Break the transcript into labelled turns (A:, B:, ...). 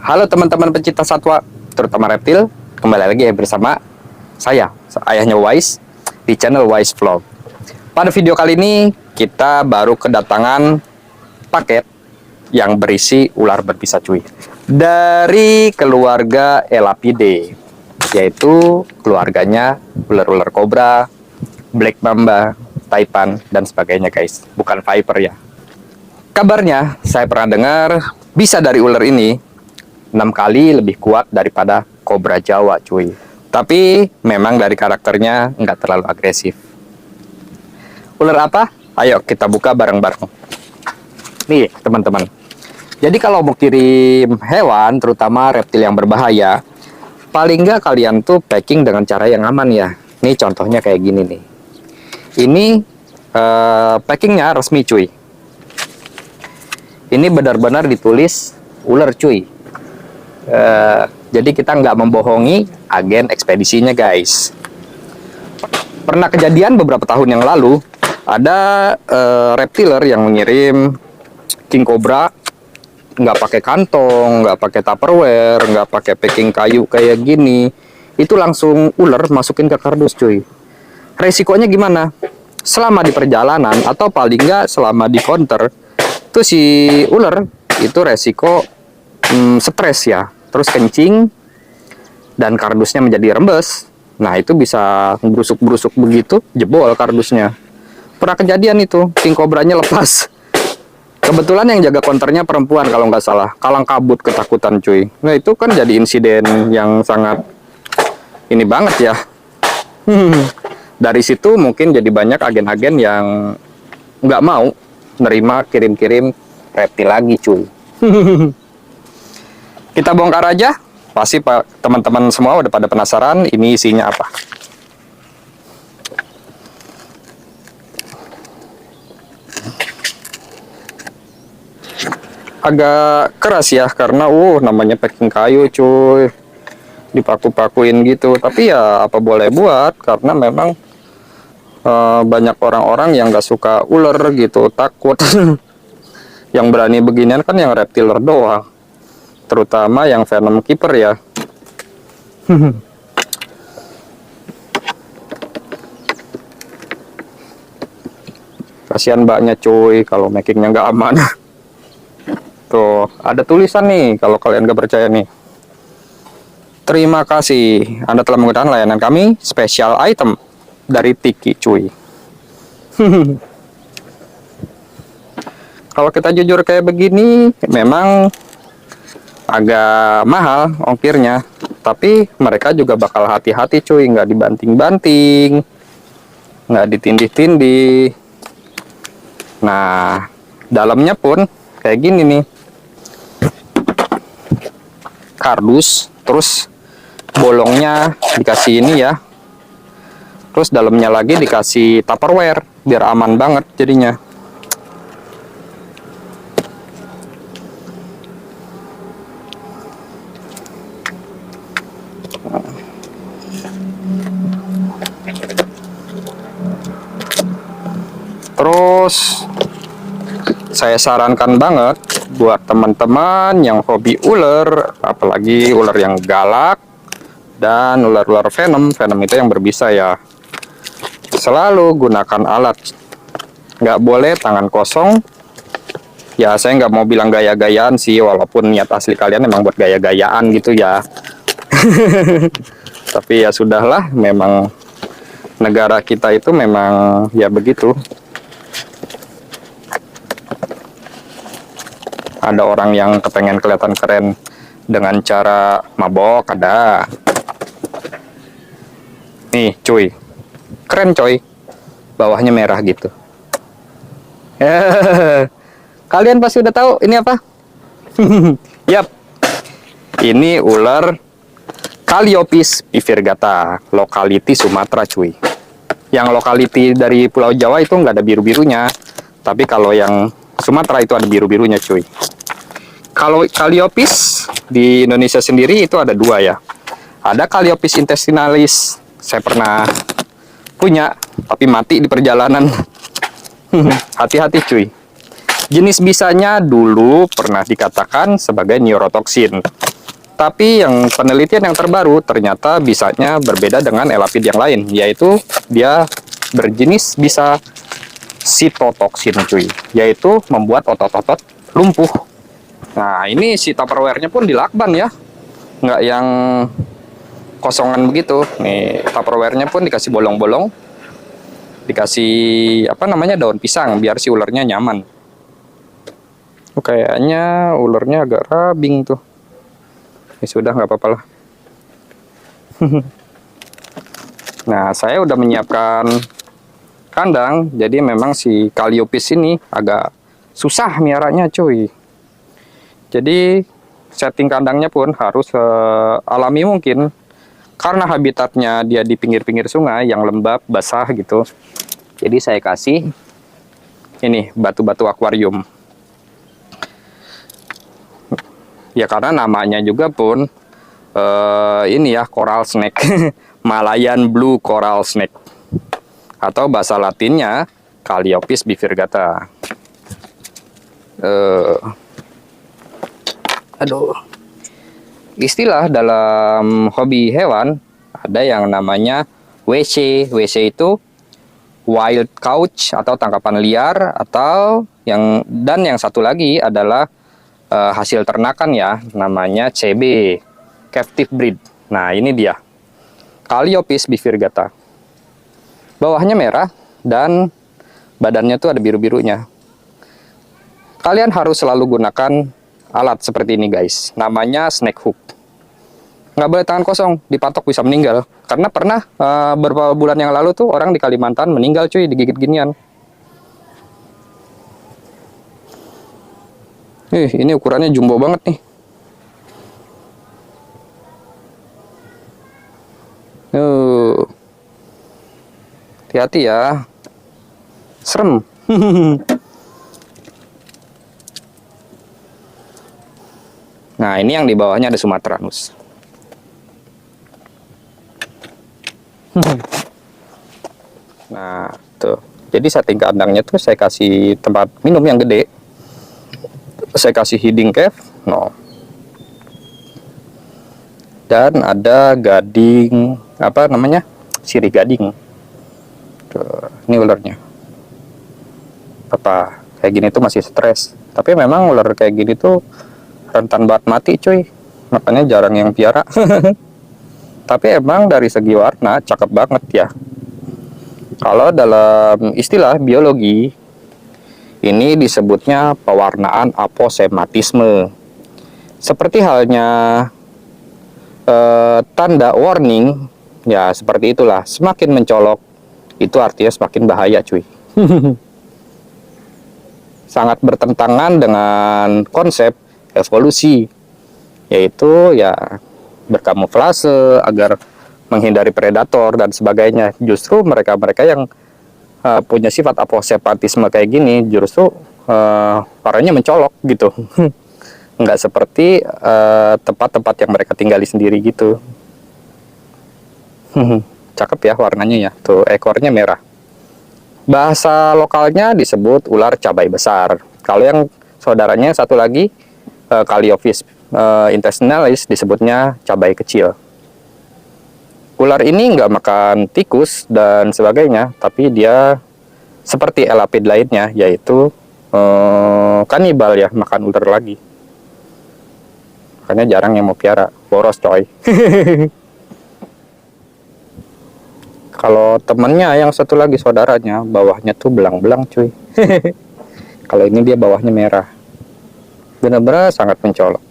A: Halo teman-teman pencinta satwa, terutama reptil. Kembali lagi bersama saya, ayahnya Wise, di channel Wise Vlog. Pada video kali ini, kita baru kedatangan paket yang berisi ular berbisa cuy. Dari keluarga Elapidae, yaitu keluarganya ular-ular kobra, black mamba, taipan, dan sebagainya guys. Bukan viper ya. Kabarnya, saya pernah dengar, bisa dari ular ini 6 kali lebih kuat daripada kobra Jawa cuy. Tapi memang dari karakternya nggak terlalu agresif. Ular apa? Ayo kita buka bareng-bareng. Nih teman-teman. Jadi kalau mau kirim hewan, terutama reptil yang berbahaya, paling nggak kalian tuh packing dengan cara yang aman ya. Nih contohnya kayak gini nih. Ini packingnya resmi cuy. Ini benar-benar ditulis ular cuy. Jadi kita nggak membohongi agen ekspedisinya guys. Pernah kejadian beberapa tahun yang lalu ada reptiler yang mengirim king cobra nggak pakai kantong, nggak pakai tupperware, nggak pakai packing kayu kayak gini. Itu langsung ular masukin ke kardus cuy. Resikonya gimana? Selama di perjalanan atau paling nggak selama di counter tuh si ular itu resiko stres ya, terus kencing dan kardusnya menjadi rembes. Nah itu bisa berusuk-berusuk begitu, jebol kardusnya. Pernah kejadian itu, king cobranya lepas. Kebetulan yang jaga konternya perempuan kalau nggak salah, kalang kabut ketakutan cuy. Nah itu kan jadi insiden yang sangat ini banget ya. Dari situ mungkin jadi banyak agen-agen yang nggak mau nerima kirim-kirim reptil lagi cuy. Kita bongkar aja, pasti teman-teman semua udah pada penasaran ini isinya apa. Agak keras ya, karena namanya packing kayu cuy, dipaku-pakuin gitu. Tapi ya apa boleh buat, karena memang banyak orang-orang yang gak suka ular gitu, takut. Yang berani beginian kan yang reptiler doang. Terutama yang venom keeper ya. Kasihan mbaknya cuy kalau makingnya nggak aman. Tuh ada tulisan nih kalau kalian nggak percaya nih. Terima kasih Anda telah menggunakan layanan kami, special item dari Tiki cuy. Kalau kita jujur kayak begini memang agak mahal ongkirnya, tapi mereka juga bakal hati-hati cuy, nggak dibanting-banting, nggak ditindih-tindih. Nah dalamnya pun kayak gini nih, kardus, terus bolongnya dikasih ini ya, terus dalamnya lagi dikasih tupperware biar aman banget jadinya. Terus saya sarankan banget buat teman-teman yang hobi ular, apalagi ular yang galak dan ular-ular venom itu yang berbisa ya, selalu gunakan alat, nggak boleh tangan kosong. Ya saya nggak mau bilang gaya-gayaan sih, walaupun niat asli kalian memang buat gaya-gayaan gitu ya. Tapi ya sudahlah, memang negara kita itu memang ya begitu. Ada orang yang kepengen kelihatan keren dengan cara mabok, ada. Nih cuy, keren coy, bawahnya merah gitu. Kalian pasti udah tahu ini apa? Yap, ini ular Calliope pivirgata, lokaliti Sumatera cuy. Yang lokaliti dari Pulau Jawa itu nggak ada biru-birunya, tapi kalau yang Sumatera itu ada biru-birunya cuy. Kalau Calliope di Indonesia sendiri itu ada dua ya. Ada Calliope intestinalis, saya pernah punya, tapi mati di perjalanan. Hati-hati cuy. Jenis bisanya dulu pernah dikatakan sebagai neurotoxin. Tapi yang penelitian yang terbaru ternyata bisanya berbeda dengan elapid yang lain, yaitu dia berjenis bisa sitotoksin cuy, yaitu membuat otot-otot lumpuh. Nah ini si Tupperware-nya pun dilakban ya, nggak yang kosongan begitu. Nih Tupperware-nya pun dikasih bolong-bolong, dikasih apa namanya daun pisang biar si ularnya nyaman. Kayaknya ularnya agak rabing tuh. Ya sudah, nggak apa-apa lah. Nah saya udah menyiapkan kandang, jadi memang si Calliope ini agak susah miaranya cuy. Jadi setting kandangnya pun harus alami mungkin, karena habitatnya dia di pinggir-pinggir sungai yang lembab basah gitu. Jadi saya kasih ini batu-batu akuarium. Ya karena namanya juga pun ini ya coral snake, Malayan blue coral snake, atau bahasa Latinnya Calliope bifurcata. Aduh, istilah dalam hobi hewan ada yang namanya WC. WC itu wild couch atau tangkapan liar, atau yang satu lagi adalah hasil ternakan ya, namanya CB, captive breed. Nah ini dia Calliope bifurcata. Bawahnya merah dan badannya tuh ada biru-birunya. Kalian harus selalu gunakan alat seperti ini guys, namanya snake hook. Nggak boleh tangan kosong, dipatok bisa meninggal. Karena pernah beberapa bulan yang lalu tuh orang di Kalimantan meninggal cuy digigit ginian. Ini ukurannya jumbo banget nih. Hati-hati ya. Serem. Nah, ini yang di bawahnya ada Sumatranus. Nah, tuh. Jadi setting kandangnya tuh saya kasih tempat minum yang gede. Saya kasih hiding cave, no. Dan ada gading, apa namanya? Sirih gading. Tuh, ini ularnya. Apa kayak gini tuh masih stres. Tapi memang ular kayak gini tuh rentan banget mati cuy. Makanya jarang yang piara. Tapi emang dari segi warna cakep banget ya. Kalau dalam istilah biologi ini disebutnya pewarnaan aposematisme. Seperti halnya tanda warning, ya seperti itulah. Semakin mencolok, itu artinya semakin bahaya cuy. Sangat bertentangan dengan konsep evolusi, yaitu ya berkamuflase agar menghindari predator dan sebagainya. Justru mereka-mereka yang punya sifat aposematisme kayak gini justru warnanya mencolok gitu. Nggak seperti tempat-tempat yang mereka tinggali sendiri gitu. Cakep ya warnanya ya, tuh ekornya merah. Bahasa lokalnya disebut ular cabai besar. Kalau yang saudaranya satu lagi Calliope intestinalis disebutnya cabai kecil. Ular ini nggak makan tikus dan sebagainya, tapi dia seperti elapid lainnya, yaitu kanibal ya, makan ular lagi. Makanya jarang yang mau piara, boros coy. Kalau temennya yang satu lagi saudaranya, bawahnya tuh belang-belang cuy. Kalau ini dia bawahnya merah. Benar-benar sangat mencolok.